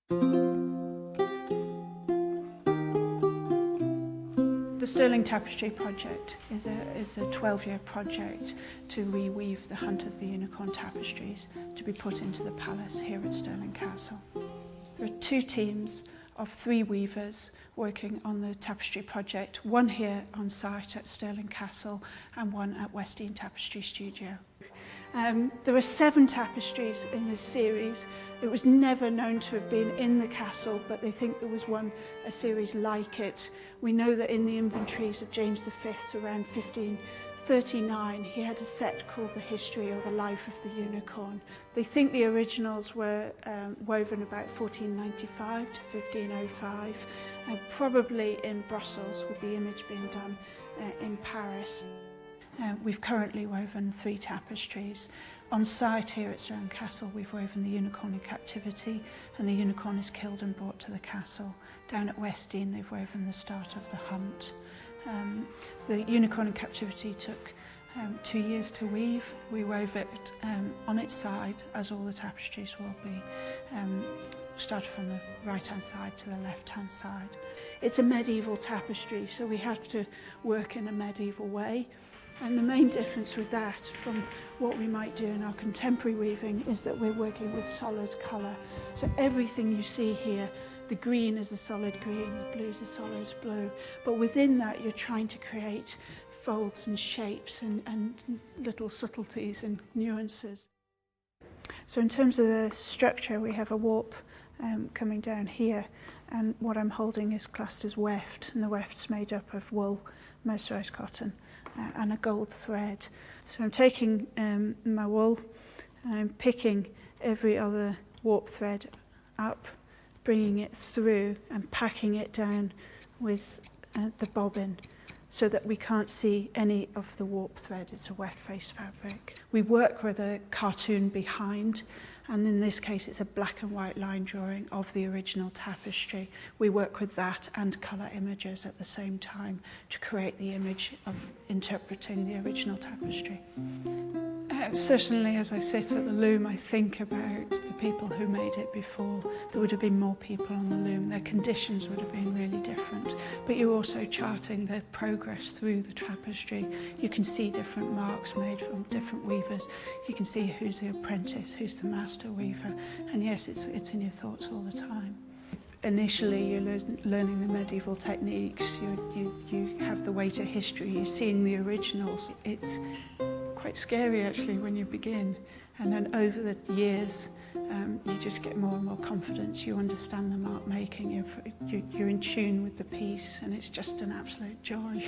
The Sterling Tapestry project is a 12-year project to reweave the Hunt of the Unicorn tapestries to be put into the palace here at Stirling Castle. There are 2 teams of 3 weavers working on the tapestry project, one here on site at Stirling Castle and one at Westdean Tapestry Studio. There are 7 tapestries in this series. It was never known to have been in the castle, but they think there was a series like it. We know that in the inventories of James V around 1539, he had a set called The History or The Life of the Unicorn. They think the originals were woven about 1495 to 1505, probably in Brussels, with the image being done in Paris. We've currently woven 3 tapestries. On site here at Stirling Castle, we've woven the Unicorn in Captivity, and the unicorn is killed and brought to the castle. Down at Westdean, they've woven the start of the hunt. The Unicorn in Captivity took 2 years to weave. We wove it on its side, as all the tapestries will be. Started from the right-hand side to the left-hand side. It's a medieval tapestry, so we have to work in a medieval way. And the main difference with that from what we might do in our contemporary weaving is that we're working with solid colour. So everything you see here, the green is a solid green, the blue is a solid blue, but within that you're trying to create folds and shapes and little subtleties and nuances. So in terms of the structure, we have a warp coming down here, and what I'm holding is classed as weft, and the weft's made up of wool, mercerized cotton, and a gold thread. So I'm taking my wool and I'm picking every other warp thread up, bringing it through and packing it down with the bobbin so that we can't see any of the warp thread. It's a weft face fabric. We work with a cartoon behind, and in this case it's a black and white line drawing of the original tapestry. We work with that and colour images at the same time to create the image of interpreting the original tapestry. Certainly as I sit at the loom, I think about the people who made it before. There would have been more people on the loom. Their conditions would have been really different. But you're also charting their progress through the tapestry. You can see different marks made from different weavers. You can see who's the apprentice, who's the master weaver. And yes, it's in your thoughts all the time. Initially, you're learning the medieval techniques. You have the weight of history. You're seeing the originals. It's quite scary actually when you begin, and then over the years you just get more and more confidence. You understand the mark making, you're in tune with the piece, and it's just an absolute joy.